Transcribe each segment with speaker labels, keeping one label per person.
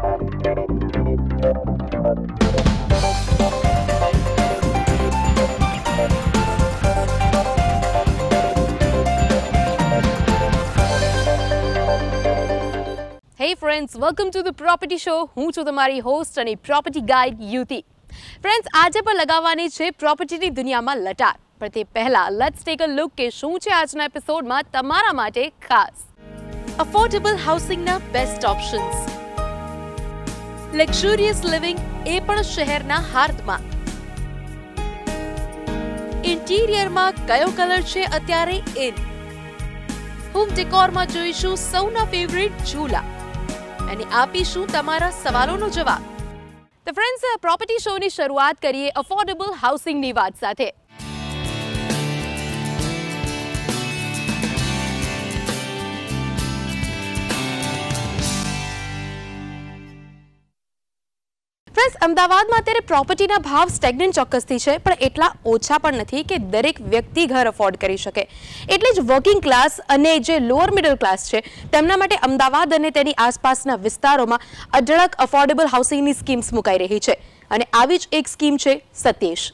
Speaker 1: Hey friends, welcome to the Property Show. હું છું તમારી હોસ્ટ અને પ્રોપર્ટી ગાઈડ યુતિ. ફ્રેન્ડ્સ, આજે પણ લગાવવાની છે પ્રોપર્ટીની દુનિયામાં લટાર. પણ તે પહેલા લેટ્સ ટેક અ લુક કે શું છે આજના એપિસોડમાં તમારા માટે ખાસ. અફોર્ડેબલ હાઉસિંગના બેસ્ટ ઓપ્શન્સ, લક્ઝુરિયસ લિવિંગ એ પણ શહેરના હાર્દમાં. ઇન્ટિરિયરમાં કયો કલર છે અત્યારે ઇન. હોમ ડેકોરમાં જોઈશું સૌના ફેવરિટ ઝૂલા અને આપીશું તમારા સવાલોનો જવાબ. તો ફ્રેન્ડ્સ, પ્રોપર્ટી શોની શરૂઆત કરીએ અફોર્ડેબલ હાઉસિંગની વાત સાથે. ફ્રેન્ડ્સ, અમદાવાદમાં અત્યારે પ્રોપર્ટીના ભાવ સ્ટેગ્નન્ટ ચોક્કસથી છે, પણ એટલા ઓછા પણ નથી કે દરેક વ્યક્તિ ઘર અફોર્ડ કરી શકે. એટલે જ વર્કિંગ ક્લાસ અને જે લોઅર મિડલ ક્લાસ છે તેમના માટે અમદાવાદ અને તેની આસપાસના વિસ્તારોમાં અઢળક અફોર્ડેબલ હાઉસિંગની સ્કીમ્સ મુકાઈ રહી છે. અને આવી જ એક સ્કીમ છે સત્યેશ.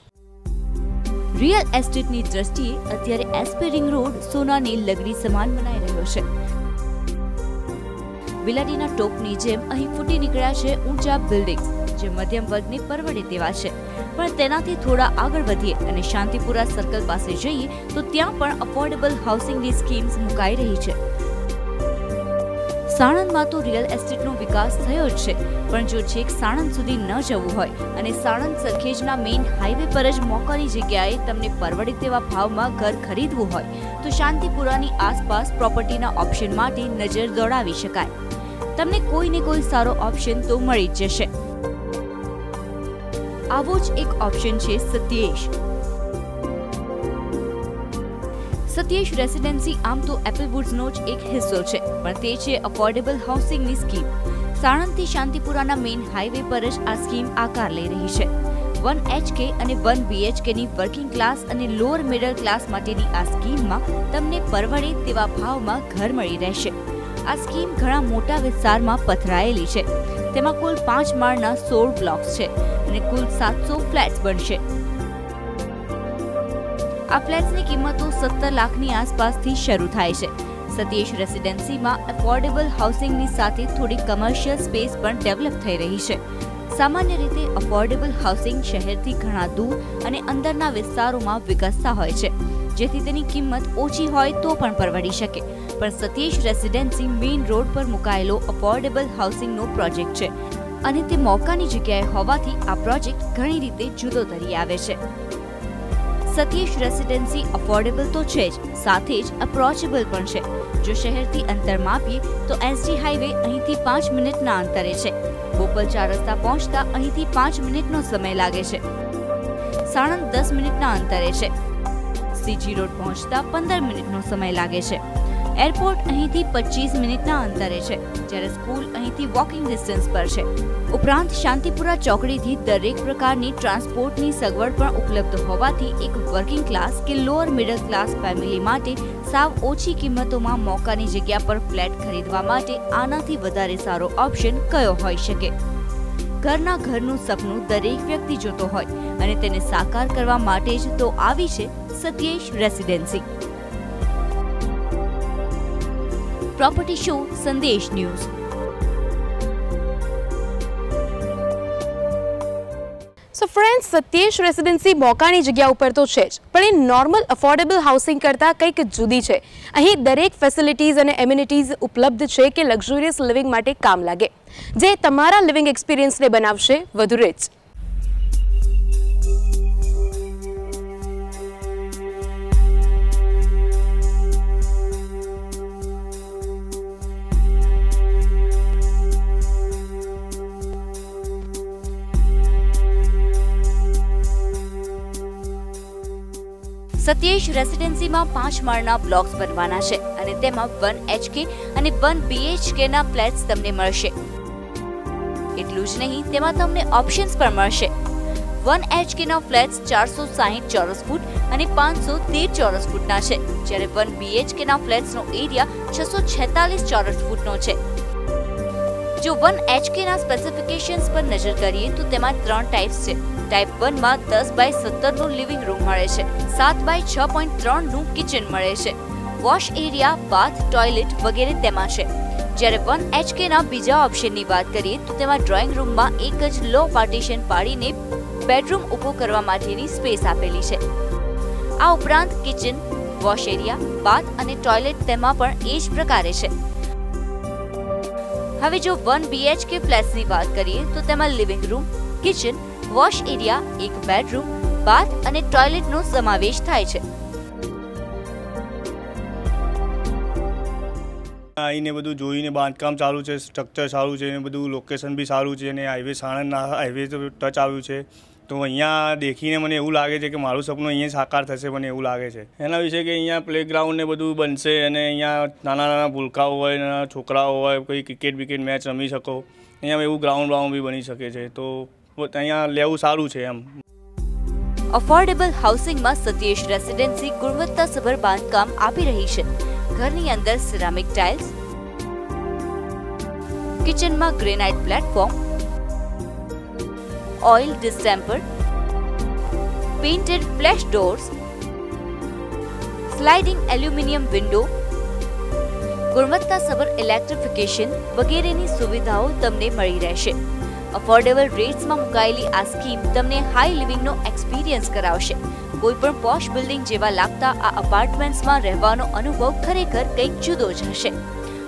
Speaker 2: રિયલ એસ્ટેટની દ્રષ્ટિએ અત્યારે એસપી રિંગ રોડ સોનાની લગડી સમાન મનાઈ રહ્યો છે. વિલાડીના ટોપની જેમ અહીં ફૂટી નીકળ્યા છે ઊંચા બિલ્ડિંગ્સ જે મધ્યમ વર્ગને પરવડે તેવા છે. પણ તેનાથી થોડા આગળ વધીએ અને શાંતિપુરા સર્કલ પાસે જઈએ તો ત્યાં પણ અફોર્ડેબલ હાઉસિંગની સ્કીમ્સ મુકાઈ રહી છે. સાણંદમાં તો રિયલ એસ્ટેટનો વિકાસ થયો જ છે, પણ જો છેક સાણંદ સુધી ન જવું હોય અને સાણંદ સરખેજના મેઇન હાઈવે પર જ મોકાની જગ્યાએ તમને પરવડે તેવા ભાવમાં ઘર ખરીદવું હોય તો શાંતિપુરાની આસપાસ પ્રોપર્ટીના ઓપ્શન માટે નજર દોડાવી શકાય. તમને કોઈને કોઈ સારો ઓપ્શન તો મળી જ જશે. આવો જ એક ઓપ્શન છે સત્યેશ. સત્યેશ રેસિડેન્સી આમ તો એપલવુડ્સનો જ એક હિસ્સો છે, પણ તે છે અફોર્ડેબલ હાઉસિંગની સ્કીમ. સાણંદથી શાંતિપુરાના મેઇન હાઈવે પર જ આ સ્કીમ આકાર લઈ રહી છે. 1 HK અને 1 BHK ની વર્કિંગ ક્લાસ અને લોઅર મિડલ ક્લાસ માટેની આ સ્કીમમાં તમને પરવડે તેવા ભાવમાં ઘર મળી રહેશે. આ સ્કીમ ઘણા મોટા વિસ્તારમાં પથરાયેલી છે. તેમાં કુલ 5 માળના 16 બ્લોક્સ છે અને કુલ 700 ફ્લેટ્સ બનશે. આ ફ્લેટ્સની કિંમતો 17 લાખની આસપાસથી શરૂ થાય છે. સત્યેશ રેસિડેન્સીમાં અફોર્ડેબલ હાઉસિંગની સાથે થોડી કમર્શિયલ સ્પેસ પણ ડેવલપ થઈ રહી છે. સામાન્ય રીતે અફોર્ડેબલ હાઉસિંગ શહેરથી ઘણા દૂર અને અંદરના વિસ્તારોમાં વિકસતા હોય છે, જેથી તેની કિંમત ઓછી હોય તો પણ પરવડી શકે. પણ સત્યેશ રેસિડેન્સી મેઇન રોડ પર મુકાયેલો અફોર્ડેબલ હાઉસિંગનો પ્રોજેક્ટ છે અને તે મોકાની જગ્યાએ હોવાથી આ પ્રોજેક્ટ ઘણી રીતે જુદો તરી આવે છે. સત્યેશ રેસિડેન્સી અફોર્ડેબલ તો છે જ, સાથે જ અપ્રોચેબલ પણ છે. જો શહેરથી અંતર માપીએ તો એસજી હાઈવે અહીંથી 5 મિનિટના અંતરે છે. બોપલ 4 રસ્તા પહોંચતા અહીંથી 5 મિનિટનો સમય લાગે છે. સાણંદ 10 મિનિટના અંતરે છે. સીજી રોડ પહોંચતા 15 મિનિટનો સમય લાગે છે. એરપોર્ટ અહીંથી 25 મિનિટના અંતરે છે, જ્યારે સ્કૂલ અહીંથી વોકિંગ ડિસ્ટન્સ પર છે. ઉપરાંત શાંતિપુરા ચોકડીથી દરેક પ્રકારની ટ્રાન્સપોર્ટની સગવડ પણ ઉપલબ્ધ હોવાથી એક વર્કિંગ ક્લાસ કે લોઅર મિડલ ક્લાસ ફેમિલી માટે સાવ ઓછી કિંમતોમાં મોકાની જગ્યા પર ફ્લેટ ખરીદવા માટે આનાથી વધારે સારો ઓપ્શન કયો હોઈ શકે. ઘરનું સપનું દરેક વ્યક્તિ જોતો હોય અને તેને સાકાર કરવા માટે જ તો આવી છે સત્યેશ રેસિડેન્સી. પ્રોપર્ટી શો સંદેશ ન્યૂઝ.
Speaker 1: સો ફ્રેન્ડ્સ, સત્યેશ રેસિડેન્સી મોકાની જગ્યા ઉપર તો છે જ, પણ એ નોર્મલ અફોર્ડેબલ હાઉસિંગ કરતાં કંઈક જુદી છે. અહીં દરેક ફેસિલિટીઝ અને એમ્યુનિટીઝ ઉપલબ્ધ છે કે લક્ઝુરિયસ લિવિંગ માટે કામ લાગે, જે તમારા લિવિંગ એક્સપિરિયન્સને બનાવશે વધુ રિચ.
Speaker 2: સત્યેશ રેસિડેન્સીમાં 5 માળના બ્લોક્સ બનવાના છે અને તેમાં 1 HK અને 1 BHK ના ફ્લેટ્સ તમને મળશે. એટલું જ નહીં, તેમાં તમને ઓપ્શન્સ પણ મળશે. 1 HK ના ફ્લેટ્સ 460 ચોરસ ફૂટ અને 513 ચોરસ ફૂટના છે, જ્યારે 1 BHK ના ફ્લેટ્સનો એરિયા 646 ચોરસ ફૂટનો છે. જો 1 HK ના સ્પેસિફિકેશન્સ પર નજર કરીએ તો તેમાં 3 ટાઈપ્સ છે. ટાઈપ 1 માં 10x17 નું લિવિંગ રૂમ મળે છે, 7x6.3 નું કિચન મળે છે, વોશ એરિયા, બાથ, ટોયલેટ વગેરે તેમાં છે. જ્યારે 1 HK ના બીજા ઓપ્શનની વાત કરીએ તો તેમાં ડ્રોઈંગ રૂમમાં એક જ લો પાર્ટીશન પાડીને બેડરૂમ ઊભો કરવા માટેની સ્પેસ આપેલી છે. આ ઉપરાંત કિચન, વોશ એરિયા, બાથ અને ટોયલેટ તેમાં પણ એ જ પ્રકારે છે. હવે જો 1 BHK ફ્લેટ્સની વાત કરીએ તો તેમાં living room, kitchen, wash area, એક બેડરૂમ, બાથ અને ટોયલેટનો સમાવેશ થાય છે.
Speaker 3: આવીને બધું જોઈને બાંધકામ ચાલુ છે, સ્ટ્રક્ચર સારું છે અને બધું લોકેશન બી સારું છે અને હાઈવે સાણંદના હાઈવે ટચ આવ્યું છે. તો અહીંયા દેખીને મને એવું લાગે છે કે મારું સપનું અહીંયા સાકાર થશે, મને એવું લાગે છે. એના વિશે કે અહીંયા પ્લેગ્રાઉન્ડ ને બધું બનશે અને અહીંયા નાના નાના ભૂલકાઓ હોય, નાના છોકરાઓ હોય, કોઈ ક્રિકેટ મેચ રમી શકો, અહીંયા એવું ગ્રાઉન્ડ બી બની શકે છે. તો અહીંયા લેવું સારું છે એમ.
Speaker 2: અફોર્ડેબલ હાઉસિંગમાં સતીશ રેસિડેન્સી ગુણવત્તાસભર બાંધકામ આપી રહી છે. ઘરની અંદર સિરામિક ટાઇલ્સ, કિચનમાં granite platform, oil distemper, painted flush doors, sliding aluminium window, ગુણવત્તાસભર ઇલેક્ટ્રિફિકેશન વગેરેની સુવિધાઓ તમને મળી રહેશે. અફોર્ડેબલ રેટ્સમાં મુકાયેલી આ સ્કીમ તમને હાઈ લિવિંગનો એક્સપિરિયન્સ કરાવશે. કોઈપણ પોશ બિલ્ડિંગ જેવા લાગતા આ અપાર્ટમેન્ટ્સમાં રહેવાનો અનુભવ ખરેખર કંઈક જુદો જ હશે.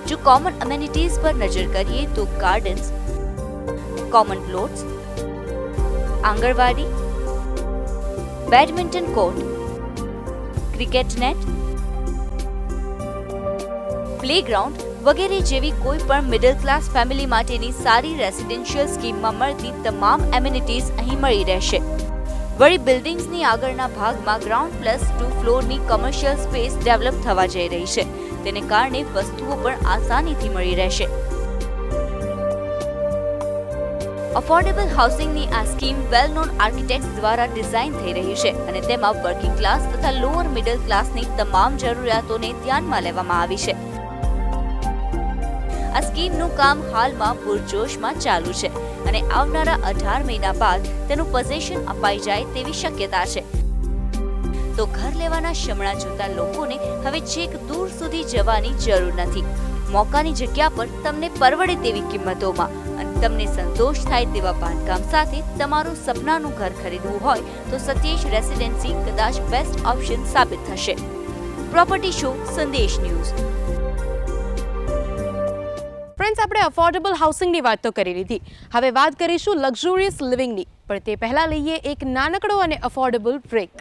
Speaker 2: જો કોમન અમેનિટીઝ પર નજર કરીએ તો gardens, common plots, anganwadi, badminton court, cricket net, playground વગેરે જેવી કોઈ પણ મિડલ ક્લાસ ફેમિલી માટેની સારી રેસિડેન્શિયલ સ્કીમમાં મળતી તમામ એમિનિટીઝ અહીં મળી રહેશે. વળી બિલ્ડિંગ્સની આગળના ભાગમાં ગ્રાઉન્ડ પ્લસ 2 ફ્લોરની કમર્શિયલ સ્પેસ ડેવલપ થવા જઈ રહી છે. તેને કારણે વસ્તુઓ પણ આસાનીથી મળી રહેશે. અફોર્ડેબલ હાઉસિંગની આ સ્કીમ વેલ નોન આર્કિટેક્ટ્સ દ્વારા ડિઝાઇન થઈ રહી છે અને તેમાં વર્કિંગ ક્લાસ તથા લોઅર મિડલ ક્લાસની તમામ જરૂરિયાતોને ધ્યાનમાં લેવામાં આવી છે. આ સ્કીમનું કામ હાલમાં પૂરજોશમાં ચાલુ છે અને આવનારા 18 મહિના બાદ તેનું પોઝેશન અપાઈ જાય તેવી શક્યતા છે. તો ઘર લેવાના શમણા જોતા લોકોને હવે છેક દૂર સુધી જવાની જરૂર નથી. મોકાની જગ્યા પર તમને પરવડે તેવી કિંમતોમાં અને તમને સંતોષ થાય તેવા બાંધકામ સાથે તમારું સપનાનું ઘર ખરીદવું હોય તો સતીશ રેસિડેન્સી કદાચ બેસ્ટ ઓપ્શન સાબિત થશે. પ્રોપર્ટી શો સંદેશ ન્યૂઝ.
Speaker 1: ફ્રેન્ડ્સ, આપણે અફોર્ડેબલ હાઉસિંગની વાત તો કરી લીધી. હવે વાત કરીશું લક્ઝુરિયસ લિવિંગની, પણ તે પહેલા લઈએ એક નાનકડો અને અફોર્ડેબલ બ્રેક.